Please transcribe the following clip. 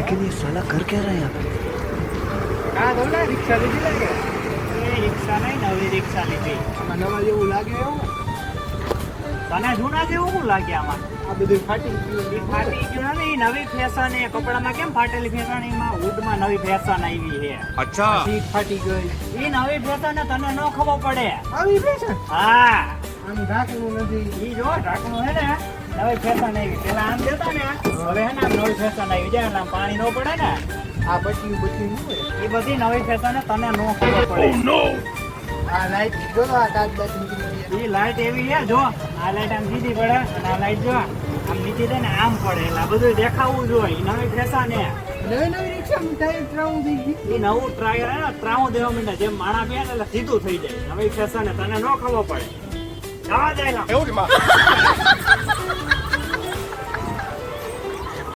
लेकिन ये साला कर क्या रहा है यहाँ पे? હા તમને રિક્ષા લીધી લાગે એ રિક્ષા નહીં, નવી રિક્ષા લીધી. આમાં નવા જેવું લાગે એવું તને જૂના જેવું શું લાગે આમાં? આ બધું ફાટી ગયું એ ફાટી ગયું નથી, નવી ફેશન એ કપડામાં કેમ ફાટેલી ફેશન, એમાં હુડમાં નવી ફેશન આવી છે. સીટ ફાટી ગઈ એ નવી ફેશન તને ન ખબર પડે. આવી ગઈ છે હા, આમ ઢાંકણું નથી ઈ જો ઢાંકણું હે ને નવી ફેશન આવી. પેલા આમ દેતા ને, હવે હે ને આમ નવી ફેશન આવી જાય એટલે આમ પાણી ન પડે ને. આ બચ્યું બચ્યું ન હોય એ બધી નવી ફેશન તને ન ખબર પડે. આ લાઈટ જો આ કાચ બાચ નીકળી ગઈ એ લાઈટ એવી છે, જો આ લાઈટ આમ સીધી પડે અને આ લાઈટ જો આમ નીચે જાય ને આમ પડે, એટલે આ બધું દેખાવું જોઈએ. ઈ નવી ફેશન હે. નવી નવી રિક્ષામાં ટાયર ત્રાવું થઈ ગઈ એ નવું ટ્રાયર હે ને, ત્રાવું દેવા માંડે, જેમ માણા બે ને એટલે સીધું થઈ જાય. નવી ફેશન તને ન ખબર પડે. જવા દે એલા.